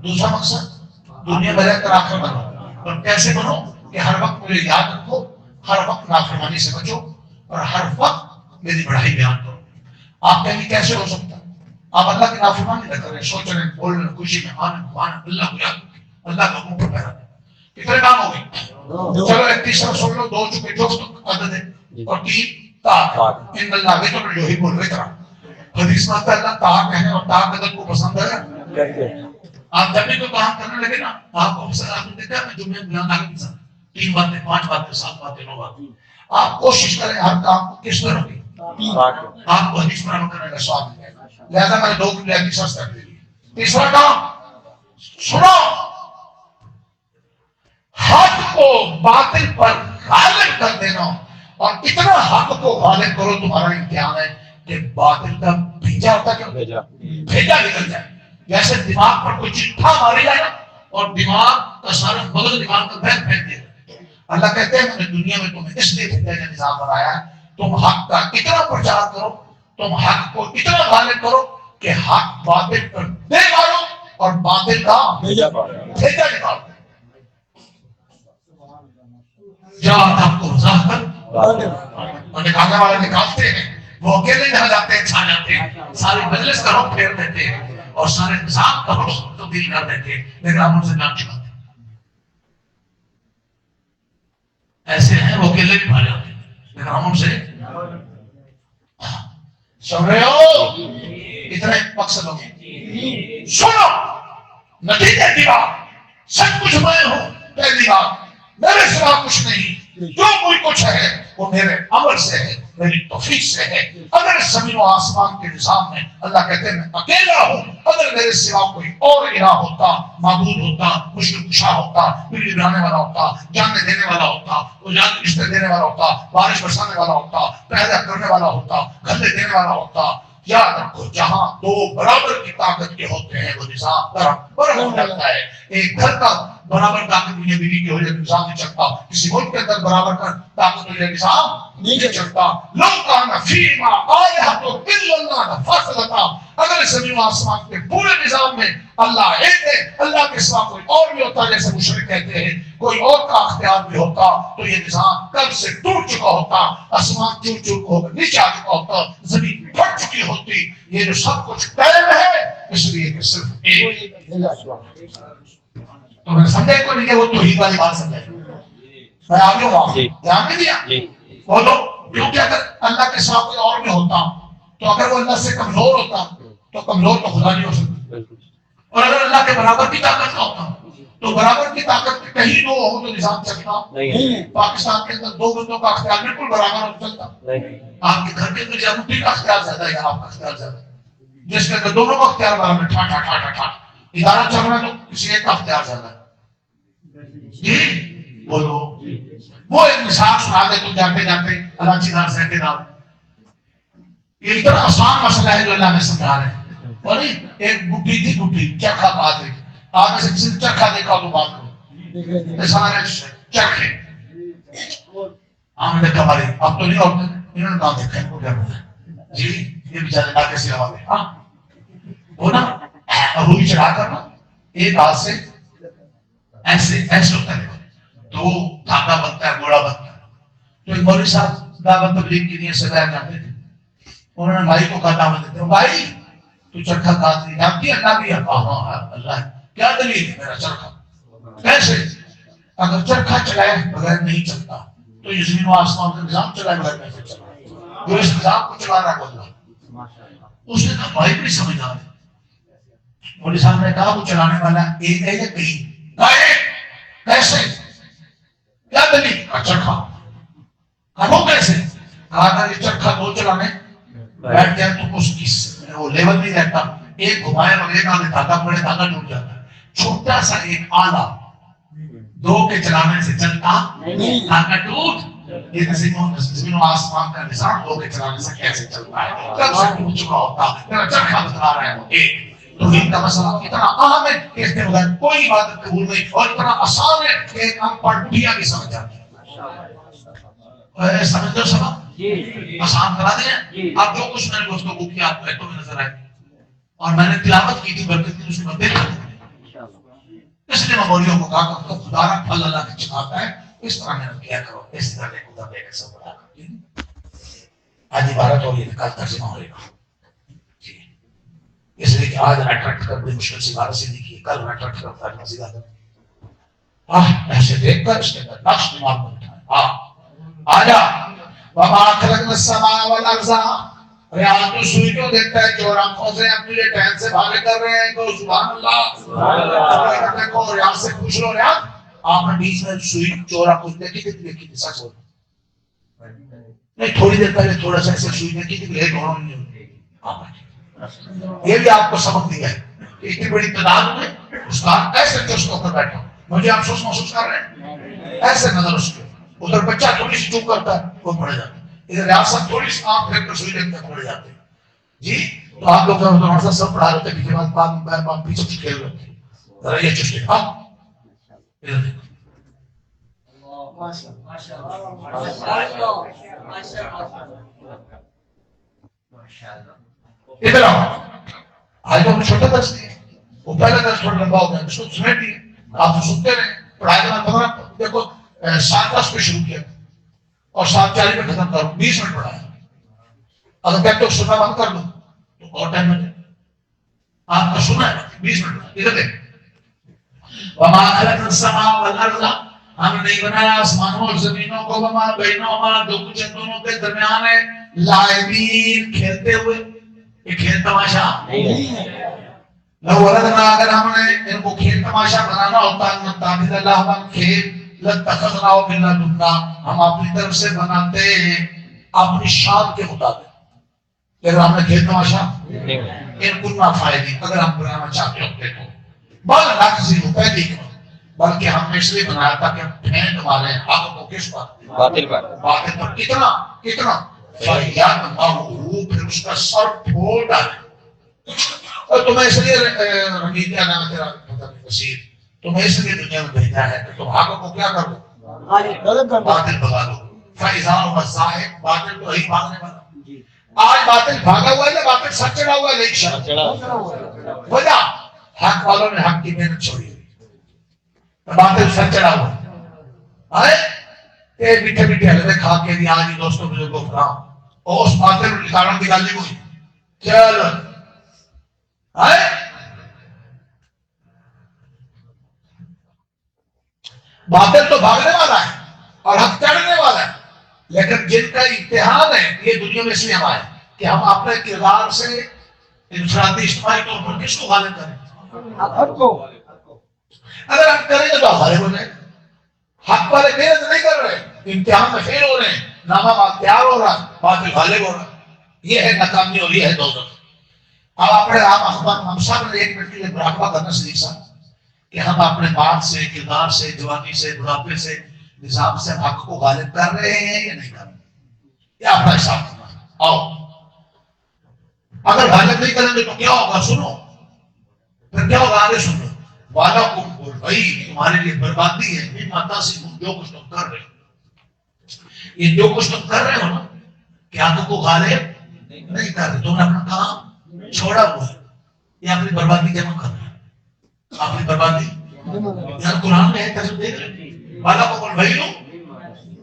دوسرا مقصد دنیا بجائے کر آخر بنو. اور کیسے بنو کہ ہر وقت مجھے یاد رکھو, ہر وقت نافرمانی سے بچو, اور ہر وقت میری بڑائی بیان کرو. آپ کہیں کیسے ہو سکتا؟ آپ اللہ کی نافرمانی نہ کریں, سوچ رہے ہیں, بول رہے, خوشی میں آنے اللہ کو یاد, اللہ کا حکم پر پیرا. کتنے کام ہو گئے؟ چلو ایک تیسرا سن لو, 2 چکے جفت عدد ہے, اور 3 طاق. ان اللہ وطر یحب الوطر. حدیث میں آتا ہے اللہ طاق ہے اور طاق عدد کو پسند ہے. آپ جب بھی کوئی کام کرنے لگے نا, آپ کو پسند, آپ نے دیکھا ہے جمعے میں بیان آگے پسند 3 باتیں, 5 باتیں, 7 باتیں, 9 باتیں. آپ کوشش کریں ہر کام کو کس طرح ہوگی, آپ کو حدیث پر عمل کرنے کا سواد ملے گا. لہذا میں نے 2 کے لیے حدیث کر دی. تیسرا کام سنو, حق کو باطل پر غالب کر دینا, اور اتنا حق کو غالب کرو تمہارا امتحان ہے کہ باطل کا بھیجا ہوتا ہے, بھیجا نکل جائے. جیسے دماغ پر کوئی چٹھا ماری جائے نا, اور دماغ کا سارا مغز دماغ کا پھینک پھینک دے. اللہ کہتے ہیں میں نے دنیا میں تمہیں اس لیے بھیجا کا نظام بنایا ہے, تم حق کا اتنا پرچار کرو, تم حق کو اتنا غالب کرو کہ حق باطل پر دے مارو اور باطل کا بھیجا نکالو. جہاں حق کو رضا کر اور نکالنے والے نکالتے ہیں, وہ اکیلے جہاں جاتے ہیں چھا جاتے ہیں, سارے مجلس کا رخ پھیر دیتے ہیں اور سارے نظام کا رخ تبدیل کر دیتے ہیں, لیکن ہم ان سے جان چکاتے ہیں. ایسے ہیں وہ اکیلے بھی بھاگ جاتے ہیں, لیکن ہم ان سے سن رہے ہو. اتنا مقصد ہو گیا. سنو نتیجے کی بات, سب کچھ میں ہوں. پہلی بات, میرے سوا کچھ نہیں, جو کوئی کچھ ہے وہ میرے عمل سے ہے, میری توفیق سے ہے. اگر زمین و آسمان کے نظام میں اللہ کہتے ہیں میں اکیلا ہوں, اگر میرے سوا کوئی اور الہ ہوتا, معبود ہوتا, مشکل کشا ہوتا, بجلی بنانے والا ہوتا, جاننے دینے والا ہوتا, رشتے دینے والا ہوتا, بارش برسانے والا ہوتا, پیدا کرنے والا ہوتا, گھلے دینے والا ہوتا, یاد رکھو جہاں 2 برابر کی طاقت کے ہوتے ہیں وہ نظام برابر ہو جاتا ہے. ایک گھر کا برابر طاقت میاں بیوی کی ہو جائے نظام نہیں چلتا, کسی ملک کے اندر برابر کا طاقت ہو جائے نظام نہیں چلتا. لو کان فیما آیۃ الا اللہ فصلتا, اگر زمین و آسمان کے پورے نظام میں اللہ ایک ہے, اللہ کے سوا کوئی اور بھی ہوتا جیسے مشرک کہتے ہیں, کوئی اور کا اختیار بھی ہوتا تو یہ نظام کل سے ٹوٹ چکا ہوتا, آسمان چور چور ہو کر نیچے آ چکا ہوتا, زمین پھٹ چکی ہوتی. یہ جو سب کچھ قائم ہے اس لیے کہ صرف ایک. تو میں سمجھے کو نہیں کہ وہ توحید والی بات سمجھے, میں آگے ہوں, دھیان نہیں دیا. بولو, کیونکہ اگر اللہ کے سوا کوئی اور بھی ہوتا تو اگر وہ اللہ سے کمزور ہوتا تو کمزور تو خدا نہیں ہو سکتا, اور اگر اللہ کے برابر کی طاقت کا ہوتا تو برابر کی طاقت کہیں 2 ہو تو نظام چلتا نہیں. پاکستان کے اندر 2 بندوں کا اختیار بالکل برابر ہو چلتا نہیں. آپ کے گھر کے اندر جمہوری کا اختیار زیادہ ہے, آپ کا اختیار زیادہ ہے, جس کے اندر دونوں کا اختیار برابر ٹھا ٹھا ٹھا ٹھا ادارہ چل رہا ہے تو کسی ایک کا اختیار زیادہ ہے. جی بولو, وہ ایک مثال سنا دے تو جاتے جاتے اللہ چیزاں سہتے نام. یہ اتنا آسان مسئلہ ہے جو اللہ نے سمجھا رہے ہیں. اور ایک بڈھی تھی, بڈھی چرخا بات ہے, آپ نے سے کسی نے چرخا دیکھا تو بات کرو, سارے چرخے ہم نے دیکھا ہماری اب تو نہیں ہوتے, انہوں نے کہا دیکھا ان کو کیا ہوتا ہے جی, یہ بیچارے لا کے سیوا میں ہاں وہ نا روئی چڑھا کر نا ایک ہاتھ سے ایسے ایسے ہوتا ہے تو دھاگا بنتا ہے, گوڑا بنتا ہے. تو ایک مولوی صاحب دعوت تبلیغ کی نیت سے بیان کرتے تھے, انہوں نے بھائی کو کہا دعوت دیتے, بھائی تو چرخا کاٹ نہیں جانتی, اللہ بھی ہے, ہاں اللہ ہے, کیا دلیل ہے میرا چرخا کیسے؟ اگر چرخا چلائے بغیر نہیں چلتا تو یہ زمین و آسمان کا نظام چلائے بغیر کیسے چلتا, جو اس نظام کو چلا رہا ہے اللہ. اس نے کہا بھائی بھی سمجھدار ہے, مولوی صاحب نے کہا وہ چلانے والا ایک ہے یا کہیں کیسے کیا دلیل چرخا وہ کیسے کہا تھا کہ چرخا دو چلانے بیٹھ جائے تو اس کی وہ لیول نہیں رہتا ایک گھمائے اور ایک آگے دھاگا پڑے دھاگا ٹوٹ جاتا ہے چھوٹا سا ایک آلہ دو کے چلانے سے چلتا دھاگا ٹوٹ یہ زمین و آسمان کا نظام دو کے چلانے سے کیسے چلتا ہے کب سے ٹوٹ چکا ہوتا میرا چرخا بتلا رہا ہے ایک توحید کا مسئلہ اتنا اہم ہے کہ اس کے بغیر کوئی عبادت قبول نہیں اور اتنا آسان ہے کہ ایک ہم پڑھ بھیا بھی سمجھ جاتے ہیں سمجھ دو سبب آسان کرا دیں اب جو کچھ میں نے گفتگو کیا آپ کو میں نظر آئے اور میں نے تلاوت کی تھی برکت کی اس میں دیکھا اس لیے میں مولیوں کو کہا کہ خدا کا پھل اللہ کے چاہتا ہے اس طرح میں نے کیا کرو اس طرح نے خدا دے کے سب بڑا کر آج عبارت ہو یہ کل ترجمہ ہوئے گا اس لیے کہ آج اٹریکٹ کر بڑی مشکل سی بات سیدھی کی کل اٹریکٹ کرتا ہے مزید ایسے دیکھ کر اس کے اندر نقش دماغ میں اٹھائے آجا وما خلقنا السماء والارض ارے آپ تو سوئی کیوں دیکھتا ہے چور آنکھوں سے ہم تجھے ٹہن سے بھاگے کر رہے ہیں کہ سبحان اللہ دیکھو ریاض سے پوچھ لو ریاض آپ نے بیچ میں سوئی چور آنکھوں سے دیکھی دیکھی تھی سچ بولو نہیں تھوڑی دیر پہلے تھوڑا سا ایسے سوئی دیکھی تھی ایک اور نہیں یہ بھی آپ کو سبق دیا ہے کہ اتنی بڑی تعداد میں استاد کیسے چست ہو کر بیٹھا مجھے افسوس محسوس کر رہے ہیں ایسے نظر اس کے ادھر بچہ تھوڑی سی چوک کرتا ہے وہ پڑ جاتا ہے ادھر ریاست تھوڑی سی آنکھ پھیر کر سوئی دیکھ کر پڑ جاتے ہیں جی تو آپ لوگ ادھر سب پڑھا رہے تھے پیچھے بعد پیچھے کچھ کھیل رہے تھے ذرا یہ چشتے ہاں ادھر دیکھو ادھر آؤ آج تو ہم چھوٹا درس دیا وہ پہلا درس تھوڑا لمبا ہو گیا اس کو سمیٹ دیا آپ تو سنتے رہے پڑھائی کا میں دیکھو 7:10 پہ شروع کیا اور 7:40 پہ ختم کروں 20 منٹ پڑھایا اگر کہتے ہو سننا بند کر دو تو اور ٹائم میں آپ کا سنا ہے 20 منٹ ادھر دیکھ وما خلقنا السماء والارض ہم نے نہیں بنایا آسمانوں اور زمینوں کو وما بینہما جو کچھ ان دونوں کے درمیان ہے لاعبین کھیلتے ہوئے یہ کھیل تماشا نہیں ہے لو ولدنا اگر ہم نے ان کو کھیل تماشا بنانا ہوتا ہے تابد اللہ ہم کھیل لتخذنا من لدنا ہم اپنی طرف سے بناتے اپنی شان کے مطابق لیکن ہم نے کھیل تماشا ان کننا فائدی اگر ہم بنانا چاہتے ہوتے تو بل نقصی ہو پہلی کیوں بلکہ ہم نے اس لیے بنایا تھا کہ ہم پھینک والے حق کو کس پر باطل پر کتنا پھر اس کا سر پھوڑ ڈالے اور تمہیں اس لیے رنگین کیا نام تیرا وسیع تمہیں اس لیے دنیا میں بھیجا ہے کہ تم حق کو کیا کرو باطل بھگا دو فیضان و مزاحب باطل تو ہی بھاگنے والا آج باطل بھاگا ہوا ہے یا باطل سچ چڑھا ہوا ہے نہیں شرط وجہ حق والوں نے حق کی محنت چھوڑی ہوئی باطل سچ چڑھا ہوا ہے یہ میٹھے میٹھے حلوے کھا کے بھی آج ہی دوستوں مجھے کو پڑھا اور اس باطل نکالوں کی گالی ہوئی چلو باطل تو بھاگنے والا ہے اور حق چڑھنے والا ہے لیکن جن کا امتحان ہے یہ دنیا میں اس لیے ہم آئے کہ ہم اپنے کردار سے انفرادی اجتماعی طور پر کس کو غالب کریں حق کو اگر ہم کریں گے تو غالب ہو جائے حق والے محنت نہیں کر رہے امتحان میں فیل ہو رہے ہیں نامہ تیار ہو رہا باطل غالب ہو رہا یہ ہے ناکامی اور یہ ہے دوزخ اب اپنے ہم سب نے ایک منٹ کے لیے مراقبہ کرنا سیکھ سکتے کہ ہم اپنے بات سے کردار سے جوانی سے بڑھاپے سے نظام سے حق کو غالب کر رہے ہیں یا نہیں کر رہے یہ اپنا حساب کرنا آؤ اگر غالب نہیں کریں گے تو کیا ہوگا سنو پھر کیا ہوگا آگے سنو والا کم بول بھائی تمہارے لیے بربادی ہے ماتا سے جو کچھ تم کر رہے ہو یہ جو کچھ تم کر رہے ہو نا کیا تم کو غالب نہیں کر رہے تم نے اپنا کام چھوڑا ہوا ہے یہ اپنی بربادی جمع کر رہے ہیں اپنی بربادی یار قرآن میں ہے تجربہ دیکھ رہے والا کو بول بھائی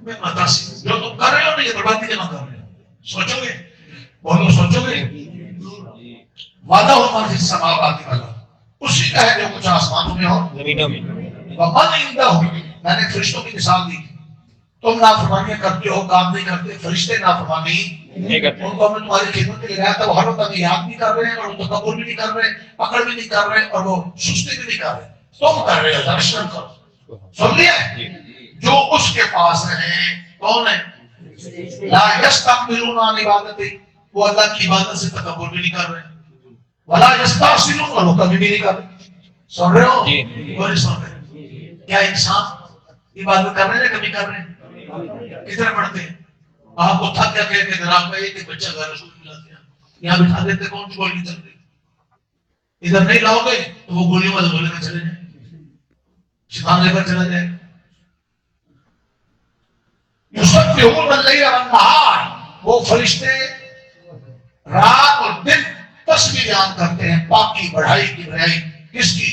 میں ماتا سے جو تم کر رہے ہو نا یہ بربادی جمع کر رہے ہو سوچو گے بولو سوچو گے وعدہ ہو ماں جس سماواتی والا اسی کا ہے جو کچھ آسمانوں میں ہو زمینوں میں ومن عندہ ہو میں نے فرشتوں کی مثال دی تم نافرمانیاں کرتے ہو، کام نہیں کرتے، فرشتے نافرمانی نہیں کرتے، ان کو ہم نے تمہاری خدمت کے لگایا تھا، وہ ہر وقت ہمیں یاد بھی کر رہے ہیں اور وہ تکبر بھی نہیں کر رہے، پکڑ بھی نہیں کر رہے اور وہ سستی بھی نہیں کر رہے، تم کر رہے ہو، ذرا شرم کرو۔ سن لیا؟ جو اس کے پاس ہیں کون ہے؟ لا یستکبرون عن عبادتہ، وہ اللہ کی عبادت سے تکبر بھی نہیں کر رہے، ولا یستحسرون، اور وہ کمی بھی نہیں کر رہے۔ سن رہے ہو؟ وہ نہیں سن رہے۔ کیا انسان عبادت کر رہے ہیں یا کمی کر رہے ہیں؟ کتنے پڑھتے ہیں؟ آپ کو تھک گیا کہ جناب میں ایک بچہ گھر رسول ملا دیا، یہاں بٹھا دیتے کون سی گولی چل رہی، ادھر نہیں لاؤ گے تو وہ گولیوں والے بولے کر چلے جائیں، شیطان لے کر چلا جائے۔ یسبحون اللیل والنہار، وہ فرشتے رات اور دن تسبیح بیان کرتے ہیں، پاکی بڑھائی کی بڑھائی کس کی؟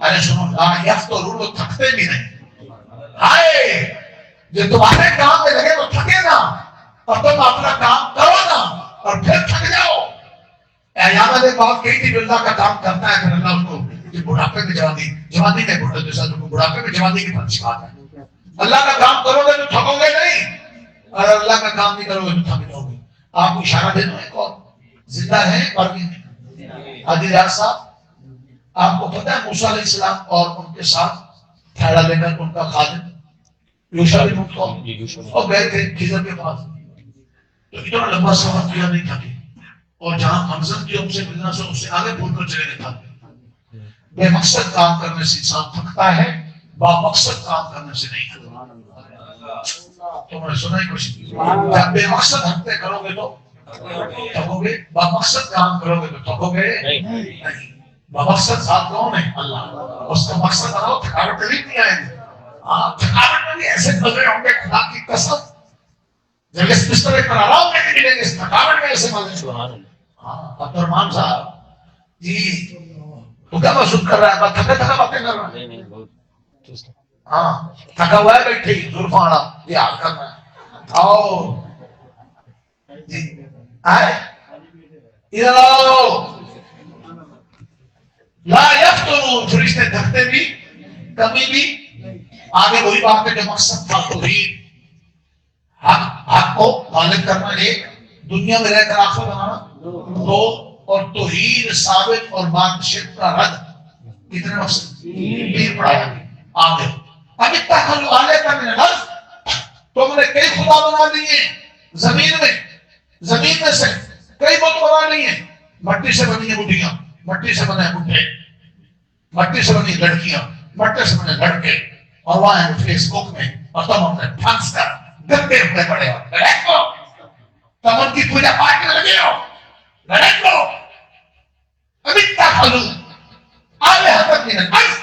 ارے سنو، لا یفترون، وہ تھکتے بھی نہیں۔ ہائے جو تمہارے کام میں لگے تو تھکے نا، اور تم اپنا کام کرو نا اور پھر تھک جاؤ۔ ایام نے بات کہی تھی، اللہ کا کام کرتا ہے پھر اللہ ان کو یہ بڑھاپے میں جوانی میں بڑھاپے میں جوانی کی فرض بات ہے۔ اللہ کا کام کرو گے تو تھکو گے نہیں، اور اللہ کا کام نہیں کرو گے تو تھک جاؤ گے۔ آپ کو اشارہ دینا ہے، کون زندہ ہے اور نہیں؟ حاجی ریاض صاحب، آپ کو پتہ ہے موسیٰ علیہ السلام اور ان کے ساتھ تھیلا لے کر ان کا خادم یوشع بن نون اور گئے تھے خضر کے پاس، تو اتنا لمبا سفر کیا نہیں تھا، اور جہاں منزل کی ان سے ملنا سے اس سے آگے بھول کر چلے گئے تھے۔ بے مقصد کام کرنے سے انسان تھکتا ہے، با مقصد کام کرنے سے نہیں تھکتا۔ تم نے سنا ہی کچھ، جب بے مقصد ہفتے کرو گے تو تھکو گے، با مقصد کام کرو گے تو تھکو گے نہیں۔ با مقصد ساتھ کون ہے؟ اللہ، اس کا مقصد بناؤ، تھکاوٹ کبھی نہیں آئے گی۔ تھکاوٹ میں بھی ایسے مزے ہوں گے، خدا کی قسم، جب اس بسترے پر آرام نہیں ملیں گے، اس تھکاوٹ میں ایسے مزے۔ عبد الرحمان صاحب جی، تو کیا محسوس کر رہا ہے؟ تھکا تھکا باتیں کر رہا ہے، ہاں تھکا ہوا ہے، بیٹھے زلفاں والا یہ حال کر رہا ہے۔ آؤ جی، آئے ادھر آؤ۔ لا یفترون، فرشتے تھکتے بھی کمی بھی۔ آگے وہی بات ہے کہ مقصد تھا توحید، حق کو غالب کرنا ایک، دنیا میں رہ کر آخرت بنانا دو، اور توحید ثابت اور بات شرک کا رد، کتنے مقصد؟ تین پڑھایا آگے۔ اب اتخذوا آلہۃ من الارض، تم نے کئی خدا بنا دیے زمین میں سے کئی بت بنا لیے، مٹی سے بنی ہیں بڈیاں، مٹی سے بنے بڈھے، مٹی سے بنی لڑکیاں، مٹی سے بنے لڑکے، اور وہاں فیس بک میں، اور تم اپنے پھنس کر گدے ہوئے پڑے ہو، لڑک کو تم ان کی پوجا پاٹ میں لگے ہو، لڑک کو ابھی اتخذوا آلہۃ من الارض،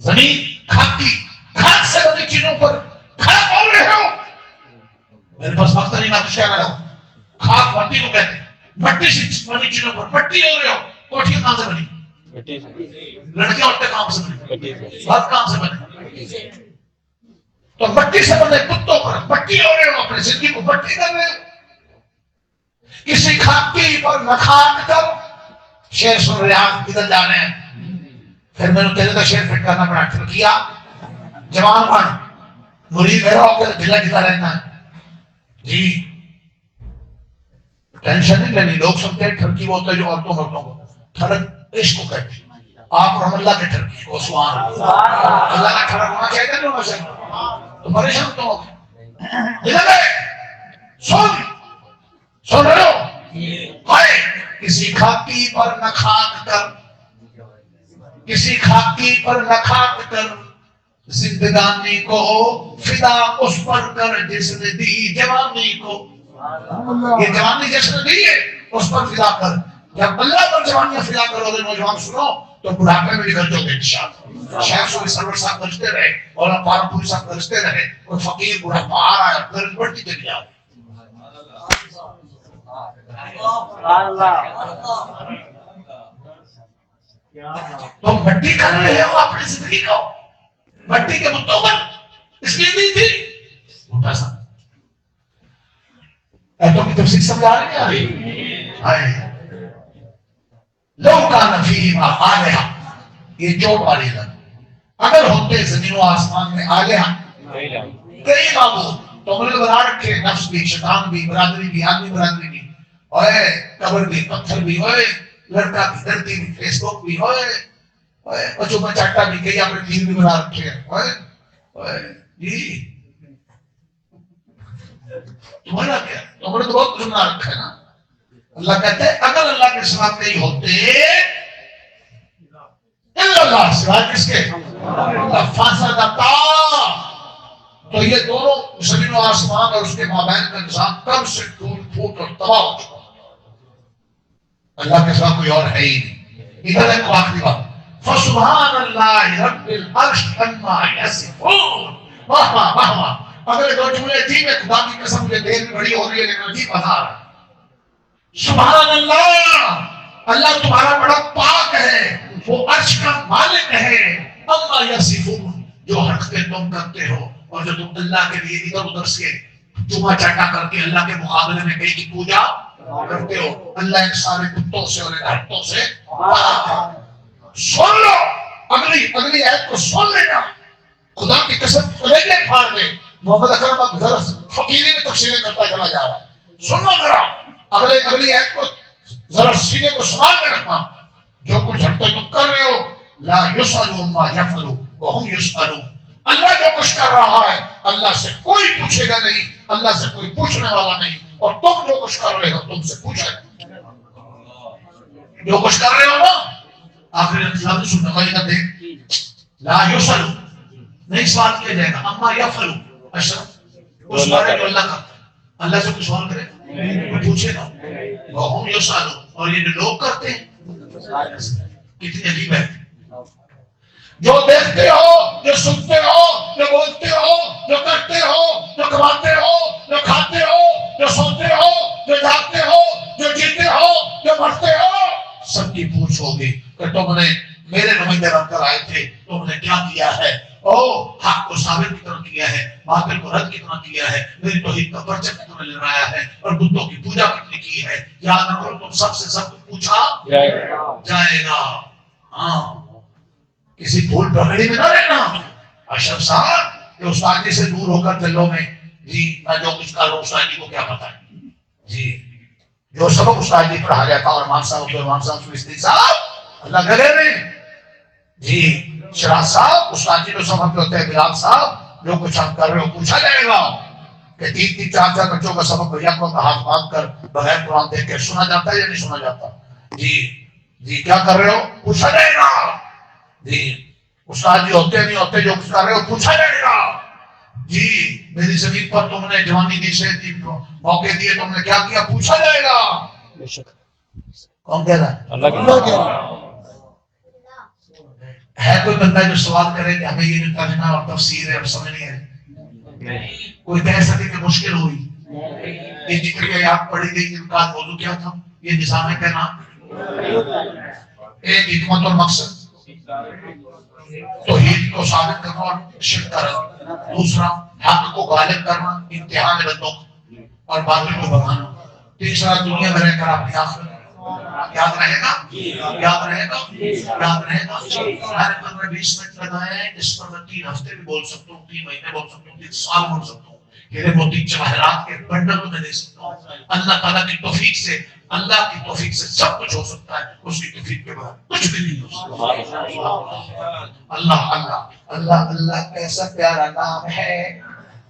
زمین کھاتی کھاد سے بنی چیزوں پر کھڑا بول رہے ہو۔ میرے پاس وقت نہیں، میں کہہ رہا ہوں، کھاد مٹی کو کہتے ہیں، مٹی سے بنی چیزوں پر مٹی ہو رہے ہو۔ کوٹھیاں کہاں سے بنی؟ لڑکیاں عورتیں کہاں سے بنی؟ بات کہاں سے بنی؟ تو مٹی سے بنے کتوں پر مٹی ہو رہے ہو، اپنی زندگی کو مٹی کر رہے ہو۔ کسی کھاتی پر نہ کھاد کر، شیر سن رہے ہیں، کدھر جا رہے ہیں؟ پھر میں نے تیرے کا شیر فٹ کرنا پڑا، ٹھرکیا جوان بن مرید میرا ہو کر ڈھلا ڈھلا رہنا ہے جی، ٹینشن نہیں لینی۔ لوگ سمجھتے ہیں ٹھرکی وہ ہوتا ہے جو عورتوں مردوں کو، ٹھڑک عشق کو کہتے ہیں۔ آپ رحم اللہ کے ٹھرکی کو، سبحان اللہ، اللہ کا ٹھڑک ہونا چاہیے نہیں ہونا چاہیے، تو پریشان تو ہو سن رہے ہو؟ کسی خاکی پر نہ کھاد کر، کسی خاکی پر نہ کھاد کر، زندگانی کو فدا اس پر کر جس نے دی جوانی کو۔ یہ جوانی جس نے دی ہے اس پر فدا کر۔ جب اللہ پر جوانیاں فدا کرو گے نوجوان، سنو، تو بڑھاپے میں نکل جاؤ گے انشاءاللہ۔ شیخ سوری سرور صاحب گرجتے رہے، مولانا پالپوری صاحب گرجتے رہے، اور فقیر بڑھاپا آ رہا ہے، گرج بڑھتی چلی جاؤ۔ تم مٹی کر رہے ہو اپنی زندگی کو، مٹی کے متوں پر، اس لیے نہیں تھی موٹا سا ایتوں کی تفسیر سمجھا رہے ہیں۔ لو کان فیہما آلہۃ، یہ چوٹ والی لگ، اگر ہوتے زمین و آسمان میں آلیہ کئی معبود تو ہم نے بنا رکھے، نفس بھی، شیطان بھی، برادری بھی، آدمی برادری بھی، اوے قبر بھی، پتھر بھی، اوے لڑکا بھی، لڑکی بھی، فیس بک بھی، اوے بچوں کا چاٹا بھی، کئی آپ نے تین بھی بنا رکھے ہیں، اوے جی تمہارا کیا؟ تمہارا تو بہت کچھ بنا رکھا ہے نا. اللہ کہتے ہیں اگر اللہ کے سوا نہیں ہوتے، اللہ سوائے کس کے؟ فاسدتا، تو یہ دونوں زمین و آسمان اور اس کے مابین کا نظام کب سے ٹوٹ پھوٹ اور تباہ ہو چکا. اللہ کے سوا کوئی اور ہے ہی نہیں. ادھر ایک آخری بات، فسبحان اللہ رب العرش عما یصفون. واہ واہ واہ واہ. اگر دو جملے تھی میں خدا کی قسم مجھے دیر بھی بڑی ہو رہی ہے لیکن عجیب مزہ آ رہا ہے. سبحان اللہ، اللہ تمہارا بڑا پاک ہے، وہ عرش کا مالک ہے. عما یصفون، جو حرکتیں تم کرتے ہو اور جو تم اللہ کے لیے ادھر ادھر سے چوما چاٹا کر کے اللہ کے مقابلے میں کہیں کی پوجا کرتے ہو. اللہ ان سارے کتوں سے اور ان حرکتوں سے پاک ہے. سن لو اگلی آیت کو سن لینا. خدا کی قسم کلیجے پھاڑ دے. محمد اکرم اب ذرا فقیری میں تفسیریں کرتا چلا جا رہا ہے. سنو ذرا اگلی آیت کو ذرا سینے کو سنبھال کے رکھنا. جو کچھ حرکتیں تم کر رہے ہو، لا یسألوا عما یفعلون وهم یسألون. اللہ جو کچھ کر رہا ہے اللہ سے کوئی پوچھے گا نہیں، اللہ سے کوئی پوچھنے والا نہیں. اور تم جو کچھ کر رہے ہو تم سے پوچھا گا. جو کچھ کر رہے ہو نا، آخر انتظام سننے والی کا دیکھ، لا یسألوا نہیں سوال کیا جائے گا، اما یفعلون اشرف اس بارے جو اللہ کرتا ہے. اللہ سے کچھ سوال کرے کوئی پوچھے گا. وهم یسألون، اور یہ جو لوگ کرتے ہیں کتنی عجیب ہے. جو دیکھتے ہو، جو سنتے ہو، جو بولتے ہو، جو کرتے ہو، جو کماتے ہو، جو کھاتے ہو، جو سوتے ہو، جو جاگتے ہو، جو جیتے ہو، جو مرتے ہو، سب کی پوچھ ہوگی کہ تم نے میرے نمائندے بن کر آئے تھے، تم نے کیا کیا ہے. او حق کو ثابت کتنا کیا ہے، باطل کو رد کتنا کیا ہے، میری توحید کا پرچم کتنا لہرایا ہے، اور بتوں کی پوجا کتنی کی ہے. یاد رکھو تم سب سے سب کچھ پوچھا جائے گا. ہاں کسی بھول بھگڑی میں نہ رہنا. اشرف صاحب کہ استاد جی سے دور ہو کر چلو میں جی میں جو کچھ کر رہا ہوں استاد جی کو کیا پتا ہے جی. جو سبق استاد جی پڑھا جاتا اور مان صاحب صاحب اللہ گلے میں جی. شراز صاحب استاد جی جو سبق ہوتے ہیں، بلال صاحب جو کچھ ہم کر رہے ہو پوچھا جائے گا. کہ تین تین چار چار بچوں کا سبق بھیا کو ہاتھ باندھ کر بغیر قرآن دیکھ کے سنا جاتا ہے یا نہیں سنا جاتا جی. جی کیا کر رہے ہو پوچھا جائے گا جی. استاد جی ہوتے نہیں ہوتے جو کچھ کر رہے ہو پوچھا جائے گا جی. میری زمین پر تم نے جوانی دی سے موقع دیے، تم نے کیا کیا پوچھا جائے گا. کون کہہ رہا ہے؟ اللہ کہہ رہا ہے. کوئی بندہ جو سوال کرے کہ ہمیں یہ ترجمہ اور تفسیر ہے اور سمجھ نہیں ہے؟ کوئی کہہ سکے کہ مشکل ہوئی؟ یہ ذکر کی آیات پڑھی گئی ان کا موضوع کیا تھا؟ یہ نظام کا نام ایک حکمت اور مقصد توحید کو ثابت کرنا اور شرک کرنا، دوسرا حق کو غالب کرنا امتحان بندوں اور باطل کو بھگانا، تیسرا دنیا میں رہ کر اپنی آخرت. یاد رہے گا یاد رہے گا یاد رہے گا. ہر 15-20 منٹ لگائے ہیں، اس پر میں 3 ہفتے بھی بول سکتا ہوں، 3 مہینے بول سکتا ہوں، 3 سال بول سکتا ہوں. میرے موتی جواہرات کے بنڈل میں دے سکتا ہوں. اللہ تعالیٰ کی توفیق سے، اللہ کی توفیق سے سب کچھ ہو سکتا ہے، اس کی توفیق کے بعد کچھ بھی نہیں ہو سکتا. اللہ اللہ اللہ اللہ کیسا پیارا نام ہے.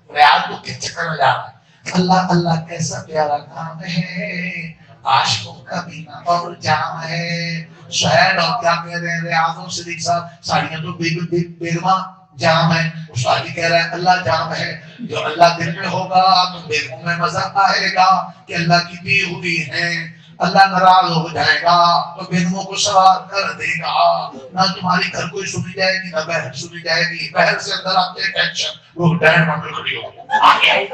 ریاض کو کس چکر میں جا رہا ہے. اللہ اللہ کیسا پیارا نام ہے، عاشقوں کا بینا اور جام ہے. شہر اور کیا کہہ رہے ہیں ریاضوں صدیق صاحب، ساڑیاں تو بیگما جام ہے. استاد جی کہہ رہے ہیں اللہ جام ہے. جو اللہ دل میں ہوگا تو بیگموں میں مزہ آئے گا کہ اللہ کی دی ہوئی ہے. اللہ ناراض ہو جائے گا تو بیگموں کو سوار کر دے گا. نہ تمہاری گھر کوئی سنی جائے گی نہ بہر سنی جائے گی. بہر سے اندر آتے ٹینشن، وہ ڈینڈ منڈل کھڑی ہو آگے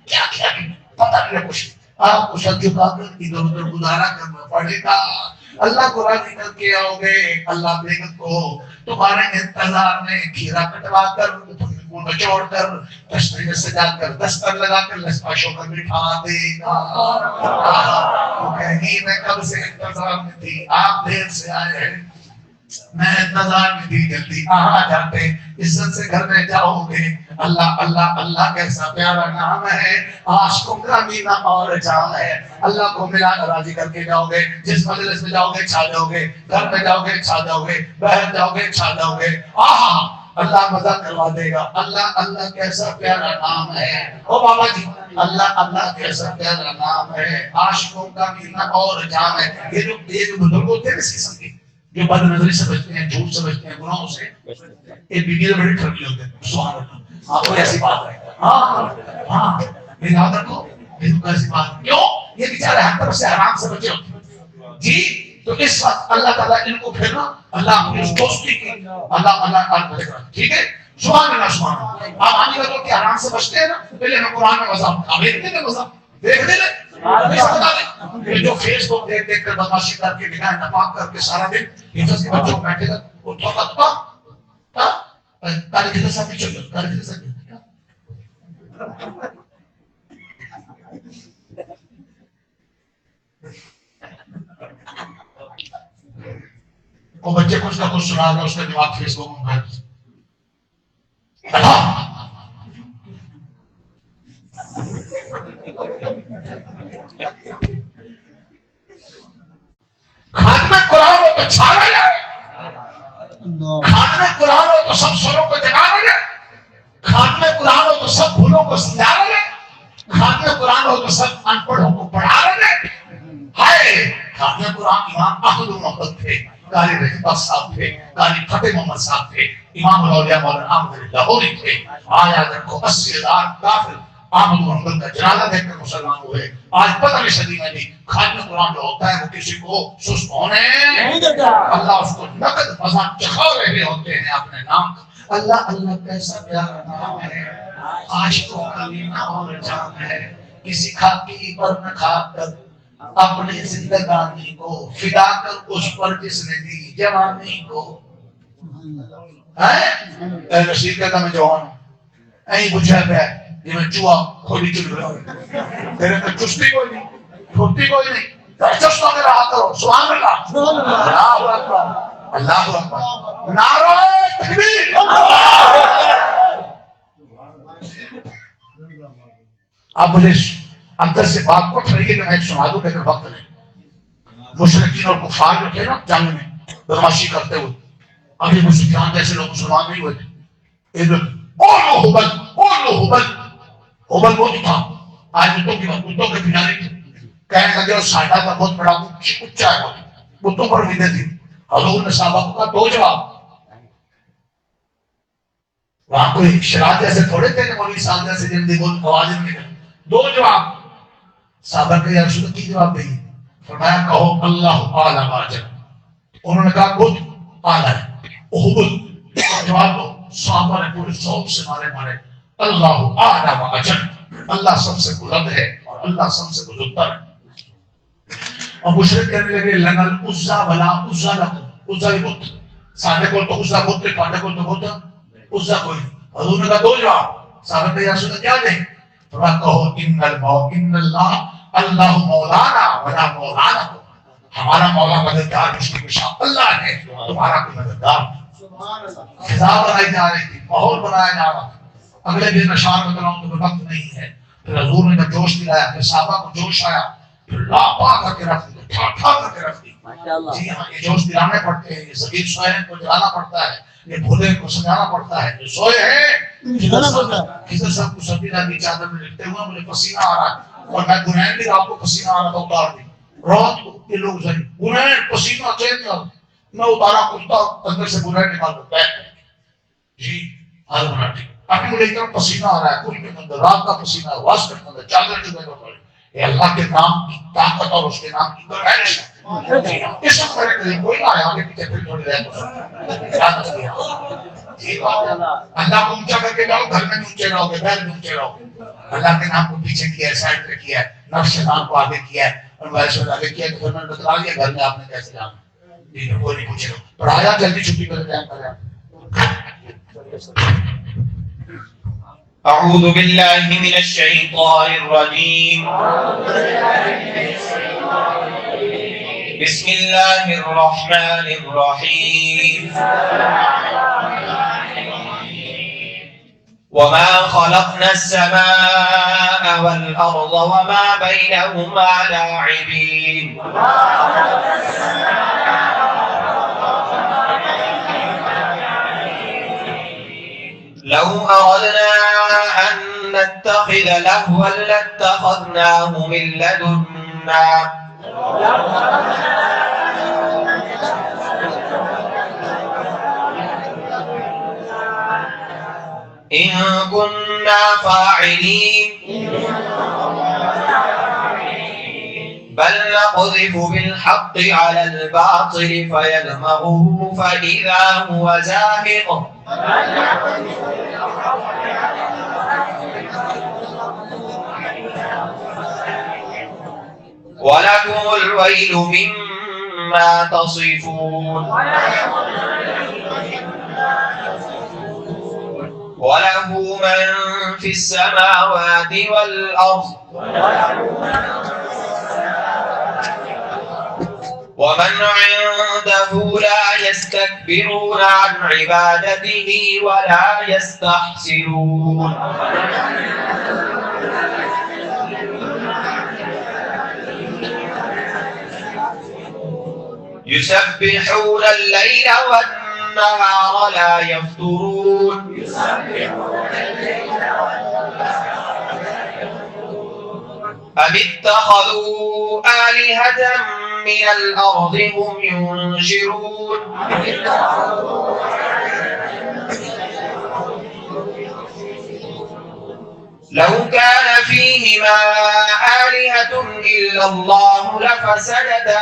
کیا کیا پتہ نہیں کچھ. آپ کو سب جھکا کر ادھر ادھر گزارا کرنا پڑے گا. اللہ کو راضی کر کے آؤ گے. اللہ بیگم کو تمہارے انتظار میں کھیرا کٹوا کر کو نچوڑ کر تشریح میں سجا کر دستر لگا کر لسپا شو کر بٹھا دے گا. وہ کہیں میں کب سے انتظار میں تھی، آپ دیر سے آئے ہیں. میں انتظار میں تھی، جلدی آ جاتے، عزت سے گھر میں جاؤ گے۔ اللہ اللہ اللہ کیسا پیارا نام ہے، عاشقوں کا مینہ اور جام ہے۔ اللہ کو ملا کر راضی کر کے جاؤ گے، جس مجلس میں جاؤ گے چھا جاؤ گے، گھر میں جاؤ گے چھا جاؤ گے، باہر جاؤ گے چھا جاؤ گے۔ آہا اللہ مزہ کروا دے گا۔ اللہ اللہ کیسا پیارا نام ہے۔ او بابا جی، اللہ اللہ کیسا پیارا نام ہے، عاشقوں کا مینہ اور جام ہے۔ یہ جو بزرگ ہوتے ہیں اس قسم کے، جو بد نظری سمجھتے ہیں، جھوٹ سمجھتے ہیں، گناہوں سے، یہ بیوی تو بڑی ٹھگی ہوتے ہیں۔ سبحان اللہ، آپ کو ایسی بات ہے؟ ہاں ہاں، میری یاد رکھو، ایسی بات کیوں؟ یہ بیچارے ہر طرف سے حرام سے بچے ہوتے ہیں جی۔ تو اس وقت اللہ تعالیٰ ان کو پھر نا اللہ اپنی اس دوستی کی اللہ اللہ اللہ، ٹھیک ہے؟ سبحان اللہ سبحان اللہ۔ آپ آنے لگو کہ حرام سے بچتے ہیں نا، پہلے میں قرآن میں مذہب دیکھتے تھے، مذہب دیکھتے تھے، جو فیس بک دیکھ دیکھ کر بدماشی کر کے نگاہ نپاک کر کے سارا دن حفظ کے بچوں کو بیٹھے گا، وہ تو تاریخ کے ساتھ چل تاریخ کے ساتھ وہ بچے کچھ نہ کچھ سنا گا، اس کا دماغ فیس بک میں بیٹھ۔ خاتمہ قرآن ہو تو چھاڑا جائے، خاتمہ قرآن ہو تو سب سروں کو جگانا جائے، خاتمہ قرآن ہو تو سب بھولوں کو سمجھانا جائے، خاتمہ قرآن ہو تو سب ان پڑھوں کو پڑھانا جائے۔ ہائے خاتمہ قرآن امام احمد محمد تھے، قاری رحمت صاحب تھے، قاری فتح محمد صاحب تھے، امام الاولیاء مولانا احمد لاہوری تھے۔ آیا دیکھو 80,000 کافر احمد محمد کا جنازہ دیکھ کر مسلمان ہوئے۔ آج 15ویں صدی میں بھی خاتمہ قرآن جو ہوتا ہے وہ کسی کو سست ہونے نہیں دیتا، اللہ اس کو نقد مزہ چکھا رہے ہوتے ہیں اپنے نام کا۔ اللہ اللہ کیسا پیارا نام ہے، عاشقوں کا مینہ اور جام ہے۔ کسی خاکی پر نہ کھا کر اپنی زندگانی کو فدا کر اس پر جس نے دی جوانی کو۔ اے نصیر کہتا میں جوان ہوں، این بجھا پہ یہ میں چوہا کھولی چل رہا ہوں، تیرے میں چستی کوئی نہیں، پھرتی کوئی نہیں، چستوں میں رہا کرو۔ سبحان اللہ، اللہ اکبر، اللہ اکبر، نعرہ تکبیر۔ اب مجھے اندر سے بات کو رہی ہے کہ میں سنا دوں، لیکن وقت نہیں۔ مشرکین اور کفار جو تھے نا جنگ میں بدماشی کرتے ہوئے، اب یہ مسلمان جیسے لوگ مسلمان نہیں ہوئے تھے، اولو حبل، اولو حبل، حبل وہ تھا آج بتوں کے پجارے تھے، کہنے لگے اور ساڈا کا بہت بڑا اونچا ہے، بتوں پر امیدیں تھی۔ حضور نے صحابہ کو کہا دو جواب۔ وہاں کوئی شراب جیسے تھوڑے تھے کہ مولوی صاحب جیسے جلدی بول آواز نہیں نکل، دو جواب۔ صحابہ کے یا رسول کی جواب دیں؟ فرمایا کہو اللہ اعلیٰ واجب۔ انہوں نے کہا خود اعلیٰ ہے حبل، جواب دو۔ صحابہ نے پورے شوق سے مارے اللہ اعلیٰ واجب، اللہ سب سے بلند ہے اور اللہ سب سے بزرگتر ہے۔ اور مشرک کہنے لگے لنا العزا ولا عزا لکم، عزا ہی بت، ساڈے کول تو عزا بت ہے، تھوڑے کول تو بت عزا کوئی۔ حضور نے کہا دو جواب۔ صحابہ نے یا رسول اللہ کیا دیں؟ فرمایا کہو ان اللہ مولانا ولا مولانا، ہمارا مولا مددگار اس کی بشارت اللہ ہے، تمہارا کوئی مددگار نہیں۔ فضا بنائی جا رہی تھی، ماحول بنایا جا رہا تھا۔ اگلے دن اشعار میں کراؤں تو وقت نہیں ہے۔ پھر حضور نے جب جوش دلایا، پھر صحابہ کو جوش آیا، پھر لاپا کر کے رکھ دی، ٹھا ٹھا کر کے رکھ دی۔ جی ہاں، یہ جوش دلانے پڑتے ہیں، یہ ضمیر سوئے کو جلانا پڑتا ہے، یہ بھولے کو سجانا پڑتا ہے، جو سوئے ہیں کسی صاحب کو سردی کی چادر میں لٹتے ہوئے مجھے پسینہ آ رہا ہے، اور میں گنین بھی آپ کو پسینہ آ رہا تھا اتار دی رات کو، یہ لوگ ذریع گنین پسینہ چین نہیں آتا، میں اتارا کتا اندر سے گنین نکال دو بیٹھ جی ہر بنا ٹھیک ابھی مجھے اتنا پسینہ آ رہا ہے، کل کے اندر رات کا پسینہ واسطے کے اندر چادر جو میں پڑے، یہ اللہ کے نام کی طاقت اور اس کے نام کی گرمائش ہے۔ اس وقت میرے قریب کوئی نہ آیا، آگے پیچھے پھر تھوڑی رہ اللہ کو اونچا کر کے جاؤ، گھر میں اونچے رہو گے، گھر میں اونچے رہو گے۔ اللہ کے نام کو پیچھے کیا ہے، سائڈ پہ کیا ہے، نفس کے نام کو آگے کیا ہے، اور ویسے آگے کیا ہے، تو پھر میں نے بتلا دیا گھر میں آپ نے کیسے جانا۔ جی کوئی نہیں پوچھے گا، پڑھایا جلدی چھٹی کر ٹائم کرے۔ اعوذ باللہ من الشیطان الرجیم بسم الله الرحمن الرحيم وما خلقنا السماء والأرض وما بينهما لاعبين لو أردنا أن نتخذ لهوا لاتخذناه من لدنا إن كنا فاعلين بل نقذف بالحق على الباطل فيدمغه فإذا هو زاهق ولكم الويل مما تصفون وله من في السماوات والأرض ومن عنده لا يستكبرون عن عبادته ولا يستحسرون يسبحون الليل والنهار لا يفترون أم اتخذوا آلهة من الأرض هم ينشرون لو كان فيهما آلهة إلا الله لفسدتا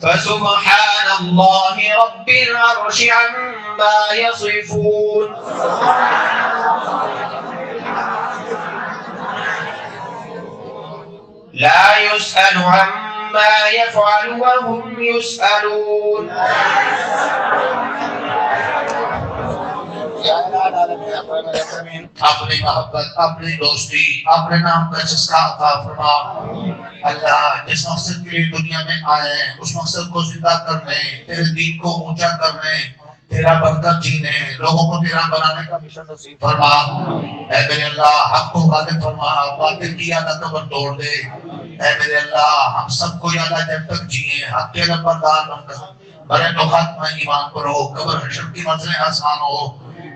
فسبحان الله رب العرش عما يصفون لا يسأل عما يفعل وهم يسألون اپنی محبت اپنی دوستی اپنے نام کا چسکا عطا فرما اللہ جس مقصد کے لیے دنیا میں آئے ہیں اس مقصد کو زندہ کرنے تیرے دین کو اونچا کرنے تیرا برکت جینے لوگوں کو تیرا بنانے کا مشن نصیب فرما اے میرے اللہ حق کو غالب فرما باطل کی عادت کو توڑ دے اے میرے اللہ ہم سب کو یا اللہ جب تک جیے حق کے لمبردار بن کر بڑے تو خاتمہ ایمان کرو قبر حشر کی منزلیں آسان ہو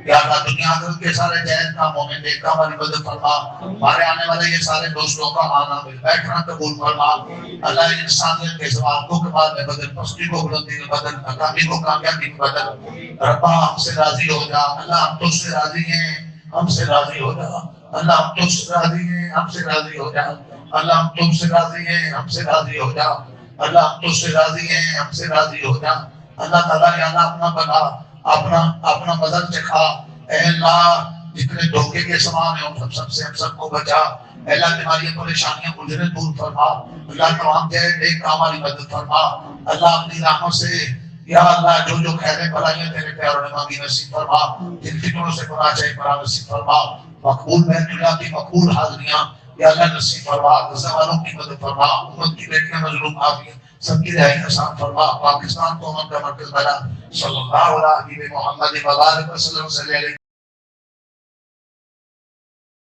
یا اللہ دنیا آخرت کے سارے جائز کاموں میں نیک کام والی مدد فرما ہمارے آنے والے یہ سارے دوستوں کا آنا مل بیٹھنا قبول فرما اللہ انسانیت کے ثواب کو کمال میں بدل پستی کو بلندی میں بدل ناکامی کو کامیابی میں بدل ربا ہم سے راضی ہو جا اللہ ہم تجھ سے راضی ہیں ہم سے راضی ہو جا اللہ ہم تجھ سے راضی ہیں ہم سے راضی ہو جا اللہ ہم تجھ سے راضی ہیں ہم سے راضی ہو جا اللہ ہم تجھ سے راضی ہیں ہم سے راضی ہو جا اللہ تعالیٰ یا اللہ اپنا بنا اپنا مدد چکھا اے اللہ جتنے دھوکے کے سامان ہیں ان سب سے ہم سب کو بچا اے اللہ بیماریاں پریشانیاں گزرے دور فرما اللہ تمام جائے نیک کام والی مدد فرما اللہ اپنی راہوں سے یا اللہ جو جو خیریں بھلائیاں تیرے پیاروں نے مانگی نصیب فرما جن فکروں سے گناہ چاہے پرا نصیب فرما مقبول بیت اللہ کی مقبول حاضریاں یا اللہ نصیب فرما غزہ والوں کی مدد فرما امت کی بیٹیاں مظلوم آفیاں سب کی رہائی آسان فرما پاکستان کو امن کا مرکز بنا صلی اللہ علیہ محمد وبارک وسلم صلی اللہ علیہ